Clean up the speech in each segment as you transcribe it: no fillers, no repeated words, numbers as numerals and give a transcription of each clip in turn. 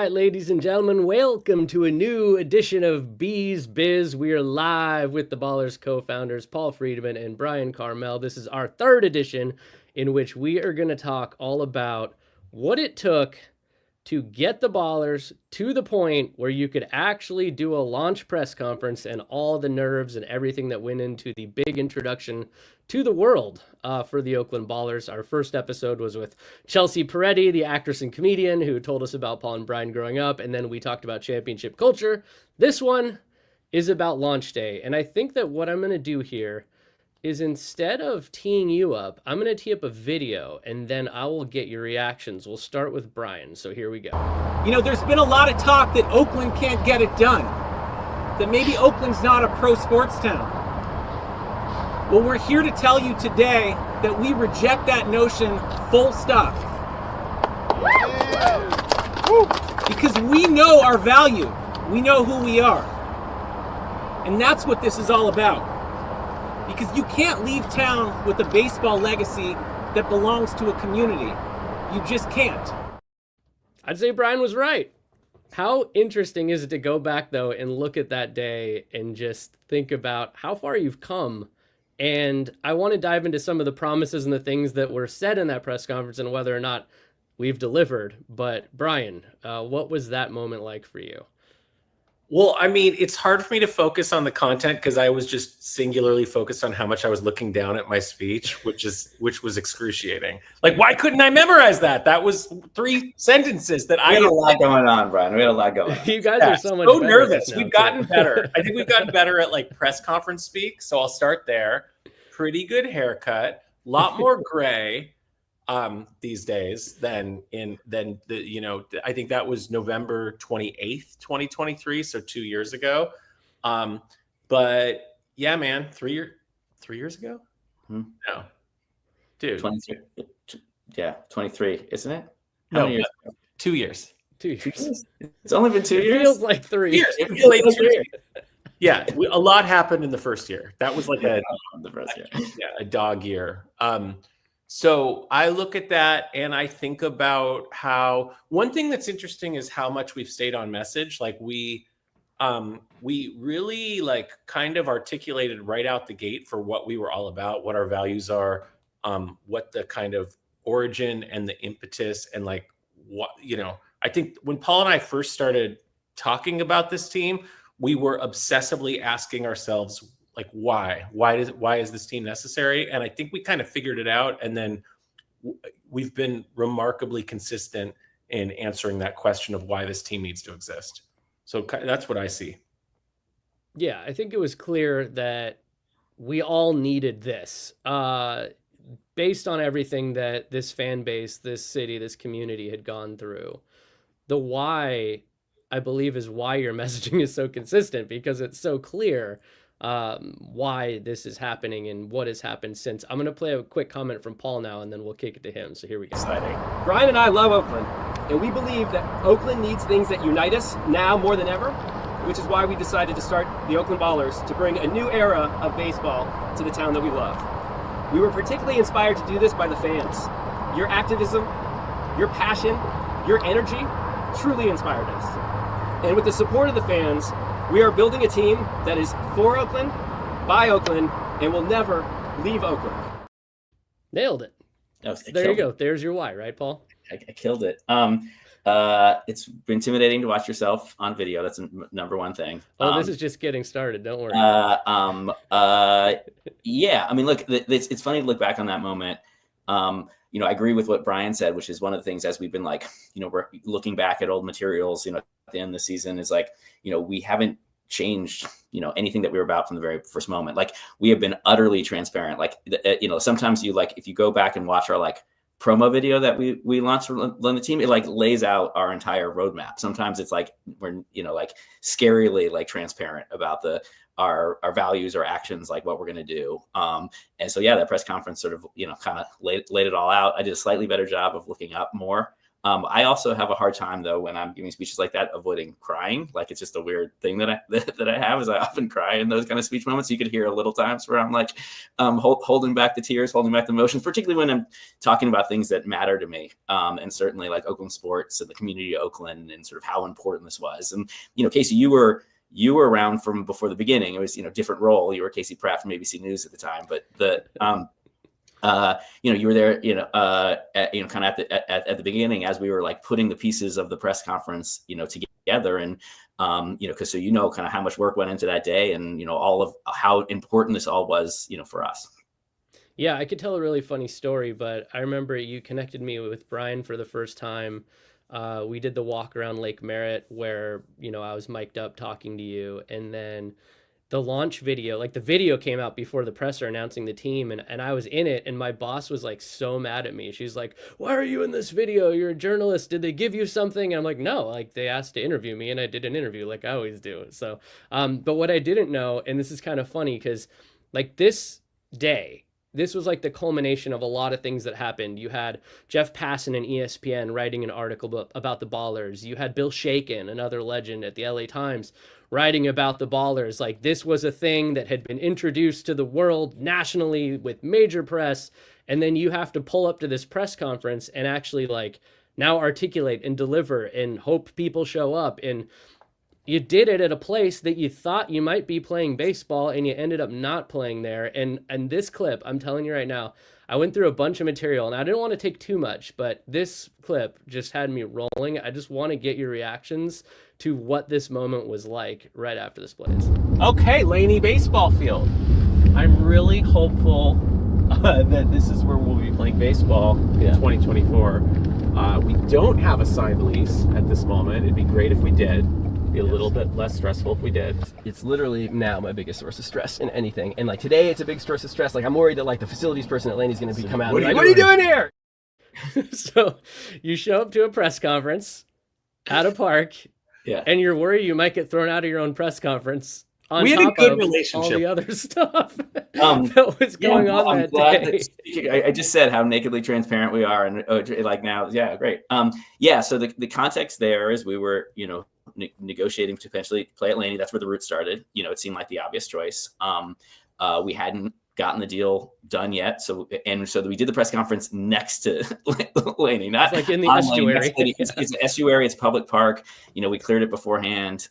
right, ladies and gentlemen, welcome to a new edition of Bees Biz. We are live with the Ballers co-founders, Paul Freedman and Bryan Carmel. This is our third edition in which we are going to talk all about what it took to get the Ballers to the point where you could actually do a launch press conference and all the nerves and everything that went into the big introduction to the world for the Oakland Ballers. Our first episode was with Chelsea Peretti, the actress and comedian who told us about Paul and Bryan growing up, and then we talked about championship culture. This one is about launch day, and I think that what I'm going to do here is instead of teeing you up, I'm going to tee up a video, and then I will get your reactions. We'll start with Bryan, so here we go. You know, there's been a lot of talk that Oakland can't get it done, that maybe Oakland's not a pro sports town. Well, we're here to tell you today that we reject that notion full stop. Because we know our value. We know who we are. And that's what this is all about. Because you can't leave town with a baseball legacy that belongs to a community. You just can't. I'd say Bryan was right. How interesting is it to go back, though, and look at that day and just think about how far you've come? And I want to dive into some of the promises and the things that were said in that press conference and whether or not we've delivered. But Bryan, what was that moment like for you? Well, I mean, it's hard for me to focus on the content because I was just singularly focused on how much I was looking down at my speech, which was excruciating. Like, why couldn't I memorize that? That was 3 sentences that we had a lot going on, Bryan. We had a lot going on. You guys are so much so better nervous. We've gotten better. I think we've gotten better at like press conference speak. So I'll start there. Pretty good haircut. A lot more gray these days than the, you know, I think that was November 28th, 2023. So 2 years ago. But yeah, man, 3 years ago? No, dude. 23. Yeah, 23, isn't it? How many years ago? 2 years. 2 years. It's only been 2 years. It feels like 3 years. It feels like 3 years. Yeah, a lot happened in the first year. That was like a dog year. So I look at that and I think about how one thing that's interesting is how much we've stayed on message. Like we really like kind of articulated right out the gate for what we were all about, what our values are, what the kind of origin and the impetus and like what, you know, I think when Paul and I first started talking about this team, we were obsessively asking ourselves, like, why is this team necessary? And I think we kind of figured it out. And then we've been remarkably consistent in answering that question of why this team needs to exist. So that's what I see. Yeah, I think it was clear that we all needed this. Based on everything that this fan base, this city, this community had gone through. The why, I believe, is why your messaging is so consistent, because it's so clear why this is happening and what has happened since. I'm going to play a quick comment from Paul now, and then we'll kick it to him. So here we go. Exciting. Bryan and I love Oakland, and we believe that Oakland needs things that unite us now more than ever, which is why we decided to start the Oakland Ballers to bring a new era of baseball to the town that we love. We were particularly inspired to do this by the fans. Your activism, your passion, your energy truly inspired us. And with the support of the fans, we are building a team that is for Oakland, by Oakland, and will never leave Oakland. Nailed it. There you go. There's your why, right, Paul? I killed it. It's intimidating to watch yourself on video. That's number one thing. This is just getting started. Don't worry. Yeah. I mean, look, it's funny to look back on that moment. You know, I agree with what Bryan said, which is one of the things as we've been like, you know, we're looking back at old materials, you know, at the end of the season is like, you know, we haven't changed, you know, anything that we were about from the very first moment. Like we have been utterly transparent. Like, you know, sometimes you like, if you go back and watch our like promo video that we launched on the team, it like lays out our entire roadmap. Sometimes it's like, we're, you know, like scarily like transparent about our values or actions, like what we're going to do. And so, yeah, that press conference sort of, you know, kind of laid it all out. I did a slightly better job of looking up more I also have a hard time though when I'm giving speeches like that, avoiding crying. Like it's just a weird thing that I have, is I often cry in those kind of speech moments. You could hear a little times where I'm like holding back the tears, holding back the emotions, particularly when I'm talking about things that matter to me, and certainly like Oakland sports and the community of Oakland and sort of how important this was. And Casey, you were around from before the beginning. It was different role. You were Casey Pratt from ABC News at the time, but you were there, kind of at the beginning as we were like putting the pieces of the press conference, together, and because kind of how much work went into that day, and all of how important this all was, for us. Yeah, I could tell a really funny story, but I remember you connected me with Bryan for the first time. We did the walk around Lake Merritt where, I was mic'd up talking to you, and then the launch video, like the video came out before the presser announcing the team, and I was in it, and my boss was like so mad at me. She's like, "Why are you in this video? You're a journalist. Did they give you something?" And I'm like, "No, like they asked to interview me and I did an interview like I always do." So, but what I didn't know, and this is kind of funny because like this day, this was like the culmination of a lot of things that happened. You had Jeff Passan and ESPN writing an article about the Ballers. You had Bill Shaken, another legend at the LA Times, writing about the Ballers. Like this was a thing that had been introduced to the world nationally with major press. And then you have to pull up to this press conference and actually like now articulate and deliver and hope people show up. And you did it at a place that you thought you might be playing baseball, and you ended up not playing there. And this clip, I'm telling you right now, I went through a bunch of material, and I didn't want to take too much, but this clip just had me rolling. I just want to get your reactions to what this moment was like right after this plays. Okay, Laney baseball field. I'm really hopeful that this is where we'll be playing baseball in 2024. We don't have a signed lease at this moment. It'd be great if we did. Be a little bit less stressful if we did. It's literally now my biggest source of stress in anything. And like today, it's a big source of stress. Like I'm worried that like the facilities person at Laney's going to be come out. What are you doing here? So you show up to a press conference at a park, and you're worried you might get thrown out of your own press conference. We had a good relationship. All the other stuff that was going on that day. I just said how nakedly transparent we are, and like now, great. So the context there is we were, negotiating to potentially play at Laney. That's where the route started. It seemed like the obvious choice. We hadn't gotten the deal done yet, so we did the press conference next to Laney, not it's like in the estuary. It's an estuary. It's a public park. We cleared it beforehand.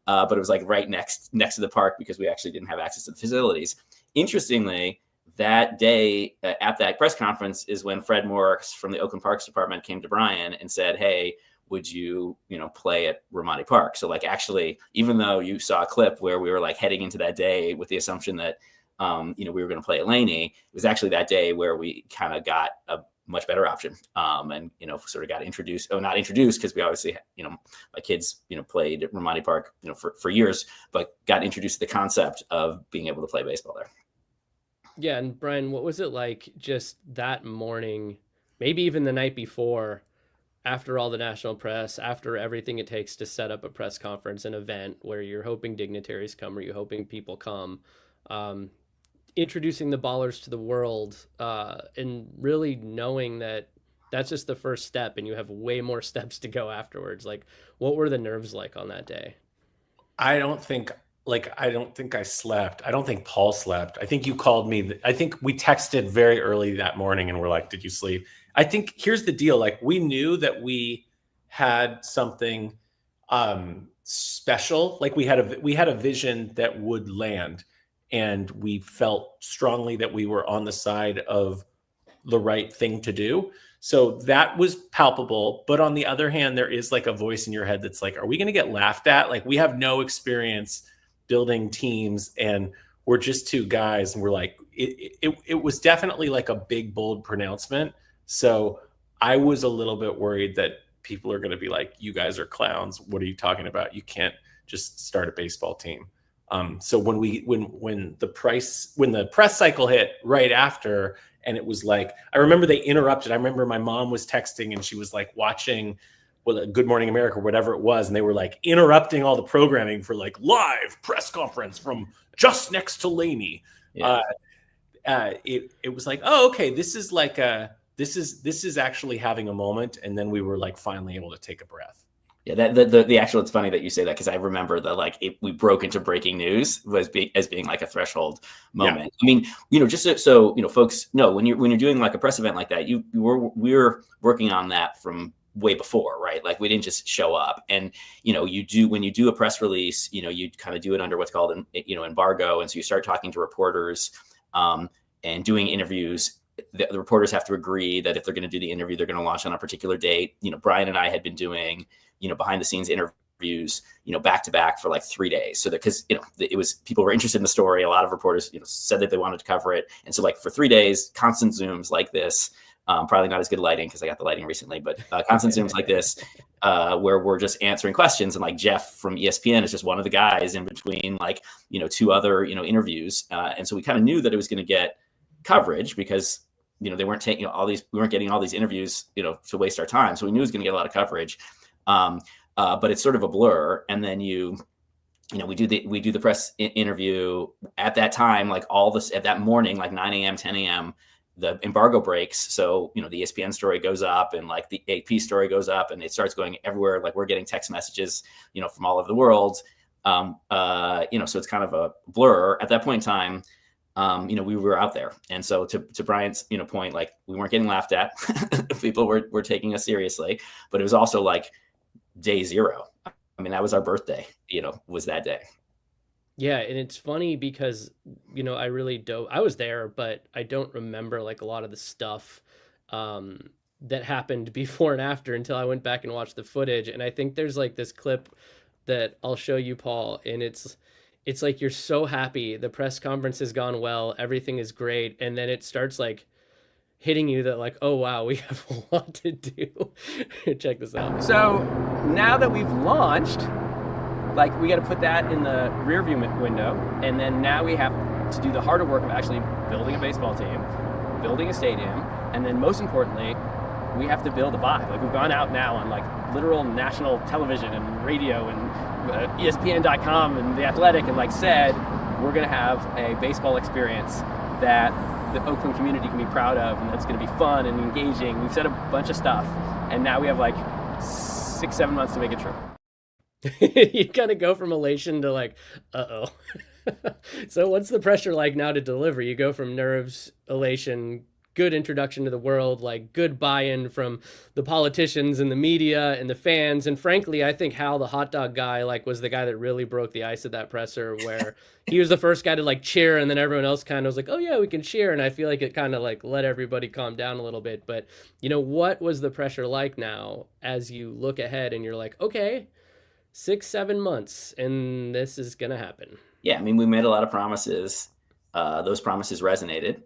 But it was like right next to the park because we actually didn't have access to the facilities. Interestingly, that day at that press conference is when Fred Morris from the Oakland Parks Department came to Bryan and said, "Hey, would you, play at Ramadi Park?" So like actually, even though you saw a clip where we were like heading into that day with the assumption that, we were going to play at Laney, it was actually that day where we kind of got a much better option. And, sort of got introduced, not introduced because we obviously, my kids, played at Ramadi Park, for years, but got introduced to the concept of being able to play baseball there. Yeah. And Bryan, what was it like just that morning, maybe even the night before, after all the national press, after everything it takes to set up a press conference, an event where you're hoping dignitaries come or you're hoping people come, introducing the Ballers to the world, and really knowing that that's just the first step and you have way more steps to go afterwards. Like, what were the nerves like on that day? I don't think I slept. I don't think Paul slept. I think you called me. I think we texted very early that morning and we're like, "Did you sleep?" I think here's the deal. Like we knew that we had something special. Like we had a vision that would land. And we felt strongly that we were on the side of the right thing to do. So that was palpable. But on the other hand, there is like a voice in your head that's like, are we going to get laughed at? Like we have no experience building teams and we're just two guys. And we're like, it was definitely like a big, bold pronouncement. So I was a little bit worried that people are going to be like, you guys are clowns. What are you talking about? You can't just start a baseball team. So when the press cycle hit right after, and it was like, I remember they interrupted. I remember my mom was texting and she was like watching Good Morning America or whatever it was. And they were like interrupting all the programming for like live press conference from just next to Laney. Yeah. It was like, oh, okay. This is like this is actually having a moment. And then we were like finally able to take a breath. Yeah, the actual, it's funny that you say that, because I remember that like we broke into breaking news as being like a threshold moment. Yeah. I mean, just so folks know, when you're doing like a press event like that, we're working on that from way before, right? Like we didn't just show up. And when you do a press release, you kind of do it under what's called an embargo, and so you start talking to reporters and doing interviews. The reporters have to agree that if they're going to do the interview, they're going to launch on a particular date. Brian and I had been doing behind the scenes interviews, back to back for like 3 days. So that, because, it was, people were interested in the story. A lot of reporters, said that they wanted to cover it. And so like for 3 days, constant Zooms like this, probably not as good lighting because I got the lighting recently, but constant Zooms like this, where we're just answering questions. And like Jeff from ESPN is just one of the guys in between like, 2 other, interviews. And so we kind of knew that it was going to get coverage because, they weren't taking we weren't getting all these interviews, to waste our time. So we knew it was going to get a lot of coverage. But it's sort of a blur. And then we do the press interview at that time, like at that morning, like 9 a.m., 10 a.m., the embargo breaks. So, the ESPN story goes up and like the AP story goes up and it starts going everywhere. Like we're getting text messages, from all over the world. So it's kind of a blur at that point in time. We were out there. And so to Brian's, point, like we weren't getting laughed at. People were taking us seriously, but it was also like day 0. I mean, that was our birthday, was that day. Yeah. And it's funny because, I really don't, I was there, but I don't remember like a lot of the stuff, that happened before and after until I went back and watched the footage. And I think there's like this clip that I'll show you, Paul, and it's like you're so happy. The press conference has gone well. Everything is great. And then it starts like hitting you that like, oh, wow, we have a lot to do. Check this out. So now that we've launched, like we got to put that in the rear view window. And then now we have to do the harder work of actually building a baseball team, building a stadium. And then most importantly, we have to build a vibe. Like we've gone out now on like literal national television and radio and ESPN.com and The Athletic, and like said, we're going to have a baseball experience that the Oakland community can be proud of, and that's going to be fun and engaging. We've said a bunch of stuff, and now we have like 6-7 months to make it true. You kind of go from elation to like, uh-oh. So what's the pressure like now to deliver? You go from nerves, elation, good introduction to the world, like good buy-in from the politicians and the media and the fans. And frankly, I think Hal, the hot dog guy, like was the guy that really broke the ice at that presser, where he was the first guy to like cheer, and then everyone else kind of was like, oh yeah, we can cheer. And I feel like it kind of like let everybody calm down a little bit. But what was the pressure like now as you look ahead and you're like, okay, 6-7 months and this is going to happen? Yeah. I mean, we made a lot of promises. Those promises resonated.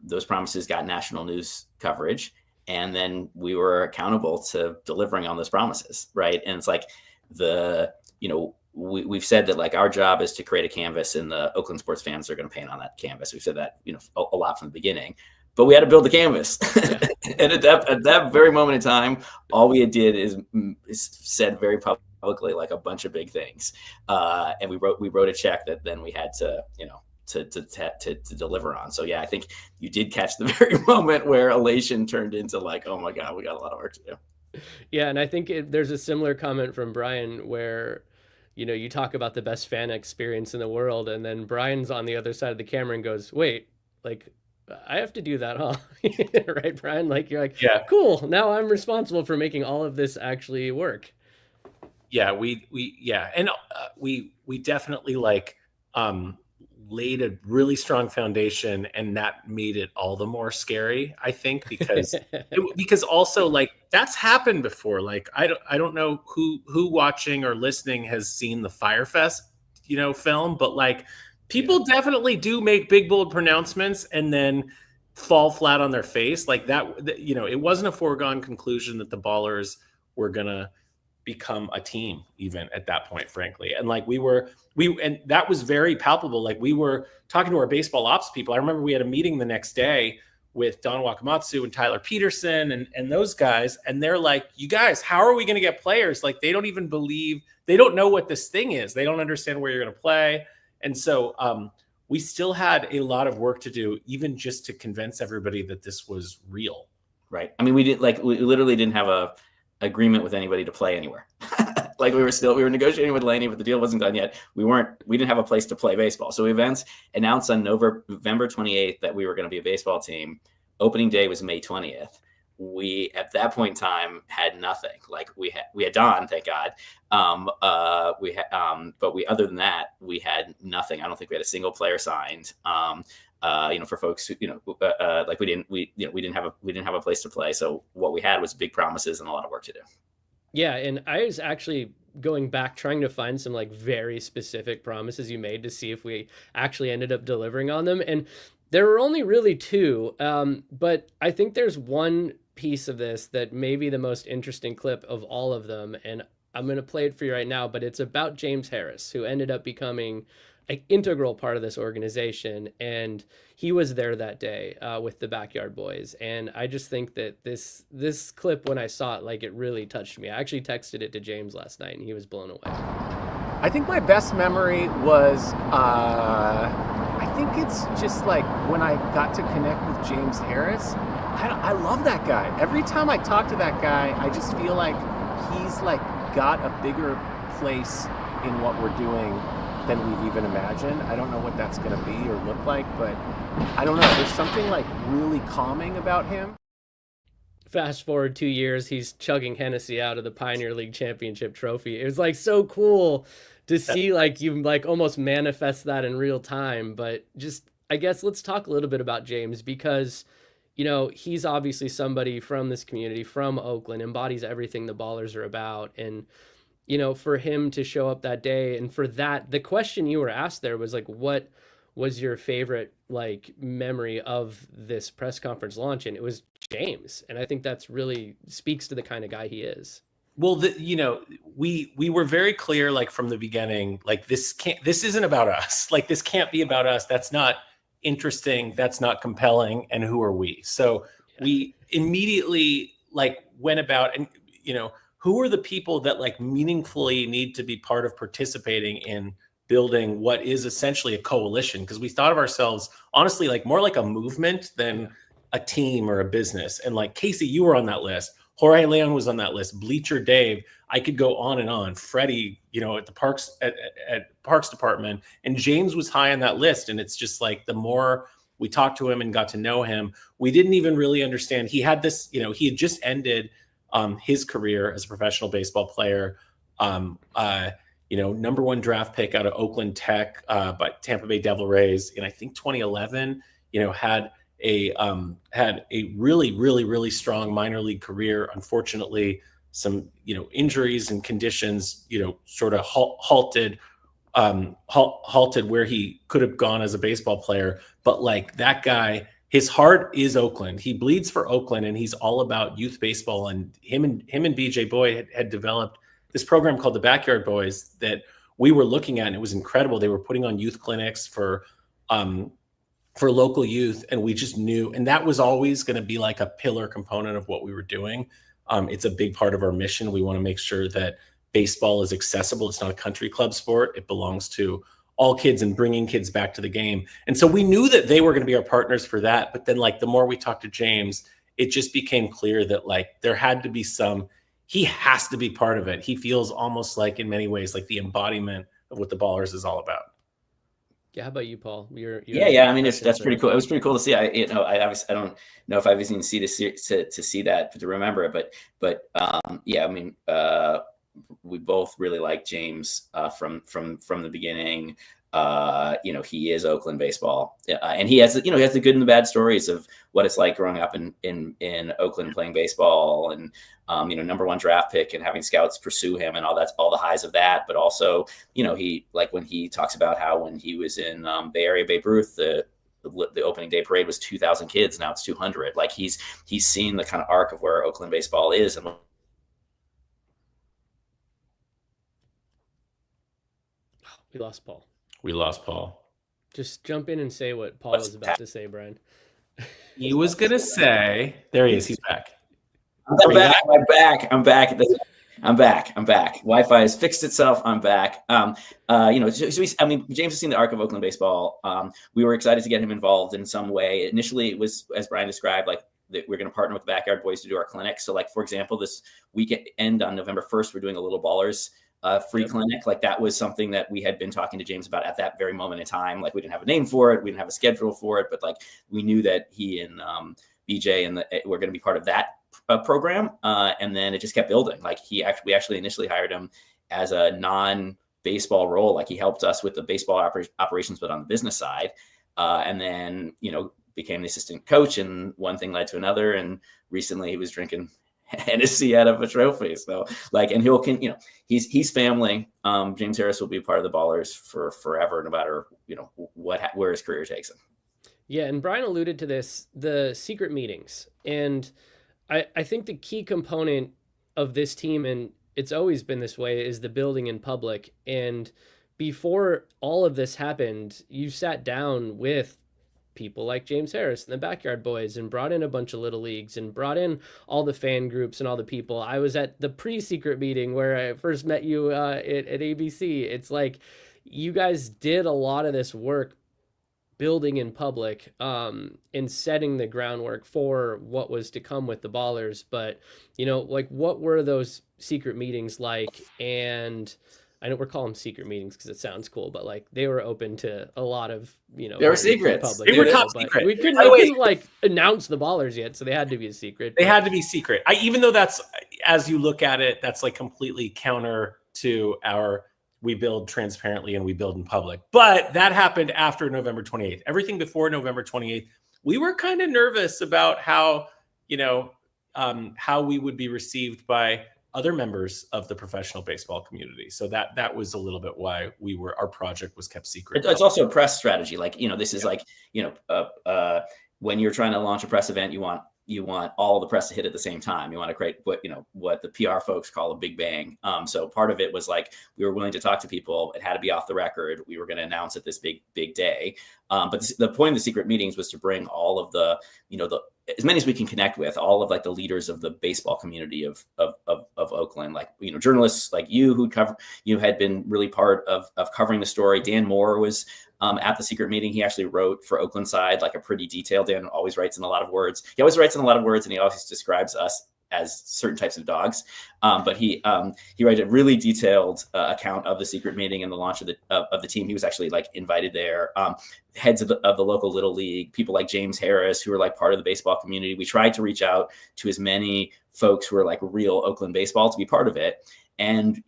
Those promises got national news coverage, and then we were accountable to delivering on those promises. Right. And it's like we've said that like our job is to create a canvas, and the Oakland sports fans are going to paint on that canvas. We've said that, a lot from the beginning, but we had to build the canvas. Yeah. And at that very moment in time, all we did is said very publicly, like a bunch of big things. And we wrote a check that then we had to, to deliver on. So yeah, I think you did catch the very moment where elation turned into like, oh my God, we got a lot of work to do. Yeah. And I think there's a similar comment from Brian where, you talk about the best fan experience in the world, and then Brian's on the other side of the camera and goes, wait, like I have to do that, huh? Right, Brian? Like you're like, yeah, cool. Now I'm responsible for making all of this actually work. Yeah, we definitely like laid a really strong foundation, and that made it all the more scary, I think, because because also like that's happened before. Like I don't know who watching or listening has seen the Fyre Fest, film, but like people definitely do make big bold pronouncements and then fall flat on their face like that. It wasn't a foregone conclusion that the Ballers were gonna become a team even at that point, frankly. And like and that was very palpable. Like we were talking to our baseball ops people. I remember we had a meeting the next day with Don Wakamatsu and Tyler Peterson and those guys. And they're like, you guys, how are we going to get players? Like they don't even they don't know what this thing is. They don't understand where you're going to play. And so we still had a lot of work to do, even just to convince everybody that this was real. Right. I mean, we literally didn't have a agreement with anybody to play anywhere. Like we were negotiating with Laney, but the deal wasn't done yet. We didn't have a place to play baseball. So events announced on November 28th that we were going to be a baseball team. Opening day was May 20th. We, at that point in time, had nothing. Like we had Don, thank God. Other than that, we had nothing. I don't think we had a single player signed. For folks who, we didn't have a place to play. So what we had was big promises and a lot of work to do. Yeah, and I was actually going back trying to find some like very specific promises you made to see if we actually ended up delivering on them. And there were only really two, but I think there's one piece of this that may be the most interesting clip of all of them, and I'm going to play it for you right now, but it's about James Harris, who ended up becoming an integral part of this organization, and he was there that day with the Backyard Boys. And I just think that this clip, when I saw it, like, it really touched me. I actually texted it to James last night, and he was blown away. I think my best memory was, I think it's just like when I got to connect with James Harris. I love that guy. Every time I talk to that guy, I just feel like he's like got a bigger place in what we're doing than we've even imagined. I don't know what that's going to be or look like, but I don't know. There's something like really calming about him. Fast forward 2 years, he's chugging Hennessy out of the Pioneer League Championship trophy. It was like so cool to see, like, you like almost manifest that in real time. But just, I guess let's talk a little bit about James, because, you know, he's obviously somebody from this community, from Oakland, embodies everything the Ballers are about. And, you know, for him to show up that day, and for that, the question you were asked there was like, what was your favorite like memory of this press conference launch? And it was James. And I think that's really speaks to the kind of guy he is. Well, we were very clear, like from the beginning, like this isn't about us. Like this can't be about us. That's not interesting. That's not compelling. And who are we? So we immediately like went about and, who are the people that like meaningfully need to be part of participating in building what is essentially a coalition? Because we thought of ourselves, honestly, like more like a movement than a team or a business. And like Casey, you were on that list. Jorge Leon was on that list. Bleacher Dave. I could go on and on. Freddie, at the Parks at Parks Department, and James was high on that list. And it's just like the more we talked to him and got to know him, we didn't even really understand. He had this, he had just ended his career as a professional baseball player. Number one draft pick out of Oakland Tech by Tampa Bay Devil Rays in I think 2011. Had a really, really, really strong minor league career. Unfortunately, some injuries and conditions sort of halted where he could have gone as a baseball player. But like that guy, his heart is Oakland. He bleeds for Oakland, and he's all about youth baseball. And him and BJ Boy had developed this program called the Backyard Boys that we were looking at, and it was incredible. They were putting on youth clinics for local youth, and we just knew, and that was always going to be like a pillar component of what we were doing. It's a big part of our mission. We want to make sure that baseball is accessible. It's not a country club sport. It belongs to all kids, and bringing kids back to the game. And so we knew that they were going to be our partners for that. But then like the more we talked to James, it just became clear that like there had to be he has to be part of it. He feels almost like in many ways like the embodiment of what the Ballers is all about. Yeah, how about you, Paul? Yeah. I mean, that's pretty cool. It was pretty cool to see. I obviously I don't know if I've even seen to see that, but to remember it. But I mean, we both really like James from the beginning. He is Oakland baseball, and he has the good and the bad stories of what it's like growing up in Oakland playing baseball, and number one draft pick and having scouts pursue him and all the highs of that. But also, he like when he talks about how when he was in Bay Area, Babe Ruth, the opening day parade was 2,000 kids. Now it's 200. Like he's seen the kind of arc of where Oakland baseball is. And we lost Paul. Just jump in and say what Paul was about to say, Brian. He was going to say, there he is. He's back. I'm back. I'm back. Wi-Fi has fixed itself. I'm back. James has seen the arc of Oakland baseball. We were excited to get him involved in some way. Initially, it was, as Bryan described, like that we're going to partner with the Backyard Boys to do our clinic. So, like, for example, this weekend on November 1st, we're doing a Little Ballers free clinic. Like, that was something that we had been talking to James about at that very moment in time. Like, we didn't have a name for it, we didn't have a schedule for it, but like we knew that he and BJ and were going to be part of that program, and then it just kept building. Like, we actually initially hired him as a non-baseball role. Like, he helped us with the baseball operations, but on the business side, and then became the assistant coach, and one thing led to another. And recently, he was drinking Hennessy out of a trophy. So, like, and he's family. James Harris will be part of the Ballers for forever, no matter where his career takes him. Yeah, and Bryan alluded to this, the secret meetings. And I think the key component of this team, and it's always been this way, is the building in public. And before all of this happened, you sat down with people like James Harris and the Backyard Boys and brought in a bunch of little leagues and brought in all the fan groups and all the people. I was at the pre-secret meeting where I first met you at ABC. It's like you guys did a lot of this work building in public, and setting the groundwork for what was to come with the Ballers. But, like, what were those secret meetings like? And I know we're calling them secret meetings because it sounds cool, but like they were open to a lot of, they were secrets. Public. They were top secret. We couldn't like announce the Ballers yet, so they had to be a secret. They had to be secret. Even though that's, as you look at it, that's like completely counter to our we build transparently and we build in public. But that happened after November 28th. Everything before November 28th, we were kind of nervous about how we would be received by other members of the professional baseball community. So that was a little bit why our project was kept secret. It's also a press strategy. Like, this is when you're trying to launch a press event, you want all the press to hit at the same time. You want to create what the PR folks call a big bang. So part of it was like, we were willing to talk to people. It had to be off the record. We were going to announce at this big day. But the point of the secret meetings was to bring all of the as many as we can connect with, all of like the leaders of the baseball community of Oakland, like, journalists like you who had been really part of covering the story. Dan Moore was at the secret meeting. He actually wrote for Oakland side, like a pretty detailed. Dan always writes in a lot of words. He always writes in a lot of words, and he always describes us as certain types of dogs. But he wrote a really detailed account of the secret meeting and the launch of the team. He was actually like invited there. Heads of the local little league, people like James Harris, who are like part of the baseball community. We tried to reach out to as many folks who are like real Oakland baseball to be part of it. And,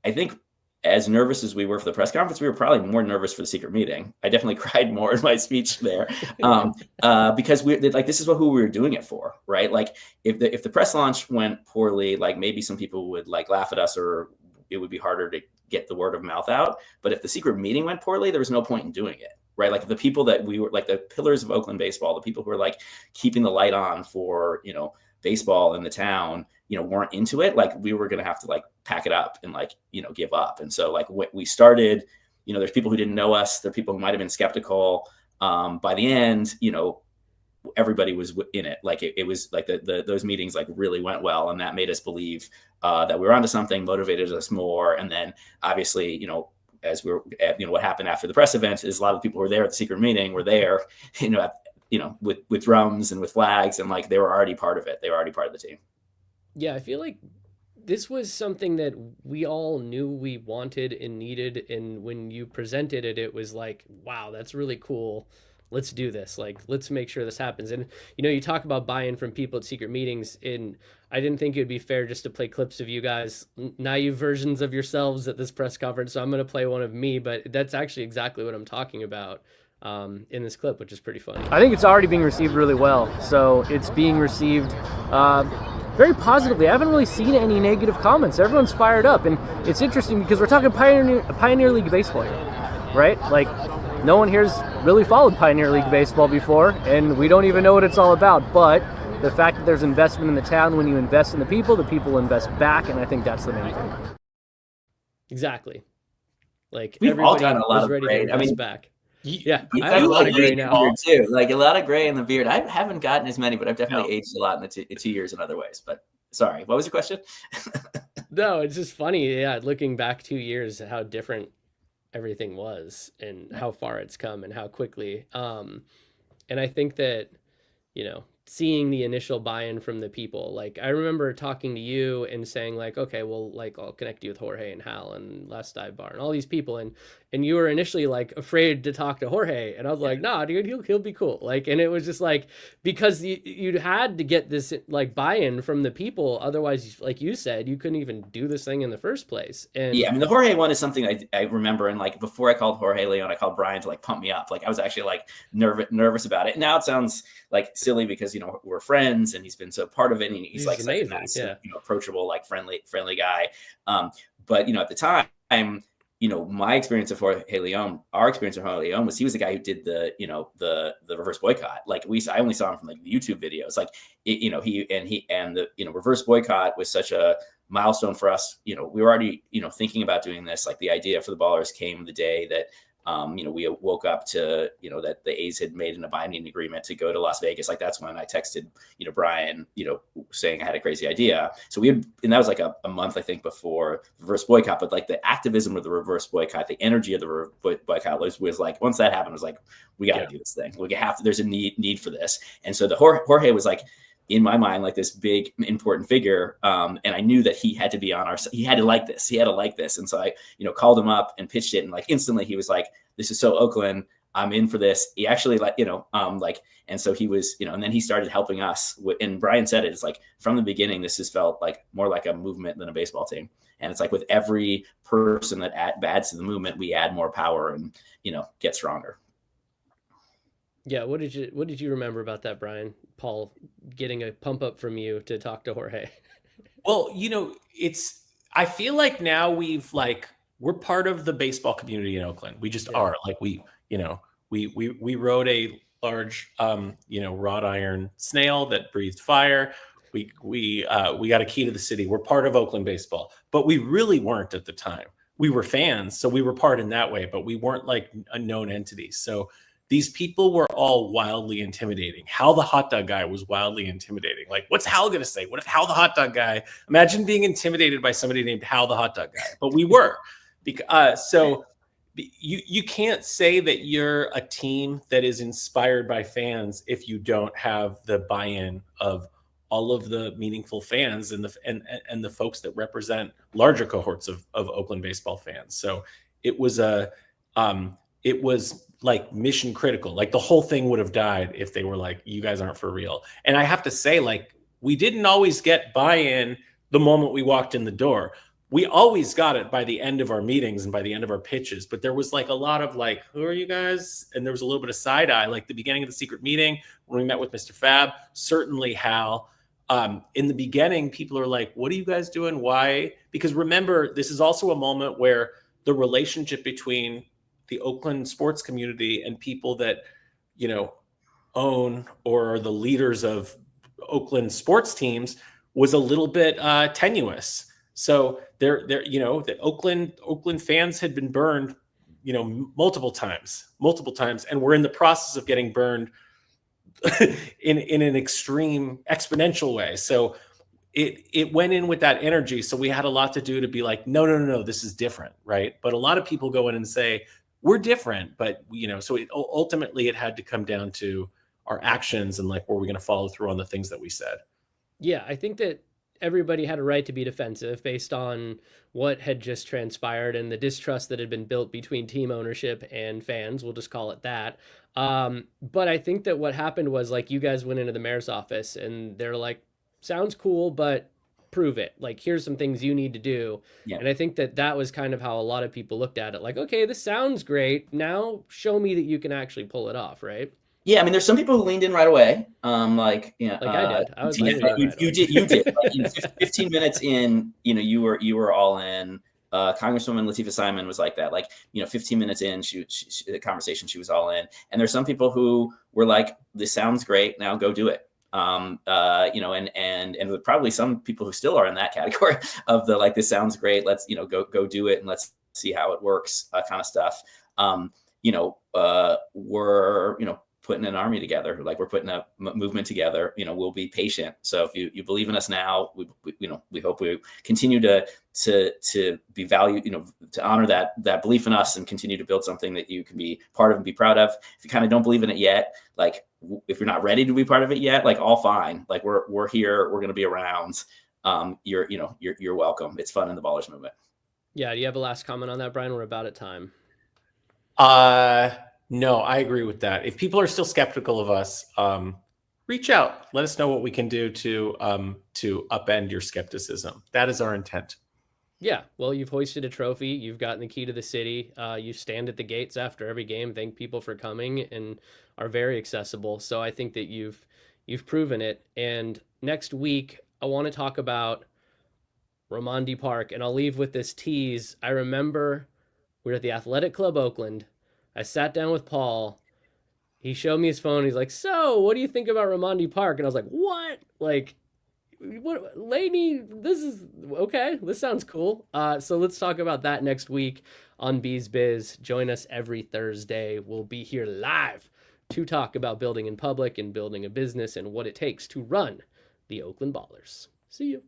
I think as nervous as we were for the press conference, we were probably more nervous for the secret meeting. I definitely cried more in my speech there, because this is who we were doing it for, right? Like, if the press launch went poorly, like maybe some people would like laugh at us, or it would be harder to get the word of mouth out. But if the secret meeting went poorly, there was no point in doing it, right? Like, the people that we were like the pillars of Oakland baseball, the people who were like keeping the light on for baseball in the town, weren't into it. Like, we were going to have to like pack it up and like, give up. And so like when we started, there's people who didn't know us. There are people who might've been skeptical. By the end, everybody was in it. Like it was like those meetings like really went well. And that made us believe that we were onto something, motivated us more. And then obviously, as we're what happened after the press event is a lot of people who were there at the secret meeting were there, with drums and with flags, and like they were already part of it. They were already part of the team. Yeah, I feel like this was something that we all knew we wanted and needed. And when you presented it, it was like, wow, that's really cool. Let's do this. Like, let's make sure this happens. And, you talk about buy-in from people at secret meetings, and I didn't think it would be fair just to play clips of you guys, naive versions of yourselves at this press conference. So I'm going to play one of me, but that's actually exactly what I'm talking about in this clip, which is pretty funny. I think it's already being received really well. So it's being received very positively. I haven't really seen any negative comments. Everyone's fired up. And it's interesting because we're talking Pioneer League baseball here, right? Like, no one here's really followed Pioneer League baseball before, and we don't even know what it's all about. But the fact that there's investment in the town, when you invest in the people invest back, and I think that's the main thing. Exactly. Like, we've all everybody gotten a lot is of ready gray. to invest back. Yeah, I have have a lot of gray now too. Like a lot of gray in the beard. I haven't gotten as many, but I've definitely aged a lot in the 2 years in other ways. But sorry, what was your question? No, it's just funny. Yeah, looking back 2 years, how different everything was and how far it's come and how quickly. And I think that, seeing the initial buy-in from the people, like I remember talking to you and saying like, okay, well, like I'll connect you with Jorge and Hal and Last Dive Bar and all these people. And you were initially like afraid to talk to Jorge. And I was like, nah, dude, he'll be cool. Like, and it was just like, because you had to get this like buy-in from the people. Otherwise, like you said, you couldn't even do this thing in the first place. And yeah, I mean, the Jorge one is something I remember. And like, before I called Jorge Leon, I called Brian to like pump me up. Like I was actually like nervous about it. Now it sounds like silly because, we're friends and he's been so part of it. And he's like amazing, such a nice, approachable, like friendly guy. But, at the time, my experience of Jorge Leon, our experience of Jorge Leon was he was the guy who did the reverse boycott. Like I only saw him from like the YouTube videos. Like, the reverse boycott was such a milestone for us. We were already, thinking about doing this. Like the idea for the Ballers came the day that, we woke up to, that the A's had made a binding agreement to go to Las Vegas. Like that's when I texted, Brian, saying I had a crazy idea. So and that was like a month, I think, before the reverse boycott. But like the activism of the reverse boycott, the energy of the reverse boycott was like, once that happened, it was like, we got to do this thing. There's a need for this. And so the Jorge was like, in my mind, like this big important figure. And I knew that he had to be on our side. He had to like this. And so I, called him up and pitched it. And like instantly he was like, this is so Oakland. I'm in for this. He actually and so he was, and then he started helping us. And Brian said it, it's like from the beginning, this has felt like more like a movement than a baseball team. And it's like with every person that adds to the movement, we add more power and, get stronger. Yeah, what did you remember about that, Brian? Paul getting a pump up from you to talk to Jorge. Well, I feel like now we're part of the baseball community in Oakland. We just are. Like we rode a large wrought iron snail that breathed fire. We got a key to the city. We're part of Oakland baseball, but we really weren't at the time. We were fans, so we were part in that way, but we weren't like a known entity. So these people were all wildly intimidating. Hal the hot dog guy was wildly intimidating. Like, what's Hal going to say? What if Hal the hot dog guy? Imagine being intimidated by somebody named Hal the hot dog guy. But we were. So you can't say that you're a team that is inspired by fans if you don't have the buy-in of all of the meaningful fans and the folks that represent larger cohorts of Oakland baseball fans. So it was like mission critical. Like the whole thing would have died if they were like, you guys aren't for real. And I have to say, like, we didn't always get buy-in the moment we walked in the door. We always got it by the end of our meetings and by the end of our pitches. But there was like a lot of like, who are you guys? And there was a little bit of side eye, like the beginning of the secret meeting when we met with Mr. Fab, certainly Hal. In the beginning, people are like, what are you guys doing? Why? Because remember, this is also a moment where the relationship between the Oakland sports community and people that, own or are the leaders of Oakland sports teams was a little bit tenuous. So the Oakland fans had been burned, multiple times, and we're in the process of getting burned in an extreme exponential way. So it went in with that energy. So we had a lot to do to be like, no, this is different, right? But a lot of people go in and say, we're different, but so ultimately it had to come down to our actions and like, were we going to follow through on the things that we said? Yeah, I think that everybody had a right to be defensive based on what had just transpired and the distrust that had been built between team ownership and fans. We'll just call it that. But I think that what happened was like you guys went into the mayor's office and they're like, sounds cool, but prove it. Like, here's some things you need to do. Yeah. And I think that was kind of how a lot of people looked at it. Like, okay, this sounds great. Now show me that you can actually pull it off, right? Yeah, I mean, there's some people who leaned in right away. Like I did. I was you did. Like, 15 minutes in, you were all in. Congresswoman Latifah Simon was like that. Like, 15 minutes in, she the conversation, she was all in. And there's some people who were like, "This sounds great. Now go do it." And probably some people who still are in that category of the like, "This sounds great. Let's go do it and let's see how it works," kind of stuff. Were putting an army together, like we're putting a movement together. We'll be patient. So if you believe in us now, we hope we continue to be valued, to honor that belief in us and continue to build something that you can be part of and be proud of. If you kind of don't believe in it yet, like if you're not ready to be part of it yet, like all fine. Like we're here, we're going to be around. You're welcome. It's fun in the Ballers movement. Yeah. Do you have a last comment on that, Brian? We're about at time. No, I agree with that. If people are still skeptical of us, reach out. Let us know what we can do to upend your skepticism. That is our intent. Yeah. Well, you've hoisted a trophy. You've gotten the key to the city. You stand at the gates after every game, thank people for coming, and are very accessible. So I think that you've proven it. And next week, I want to talk about Raimondi Park, and I'll leave with this tease. I remember we were at the Athletic Club Oakland. I sat down with Paul. He showed me his phone. He's like, "So, what do you think about Raimondi Park?" And I was like, "What? Like, what, Laney? This is okay. This sounds cool." So let's talk about that next week on Bees Biz. Join us every Thursday. We'll be here live to talk about building in public and building a business and what it takes to run the Oakland Ballers. See you.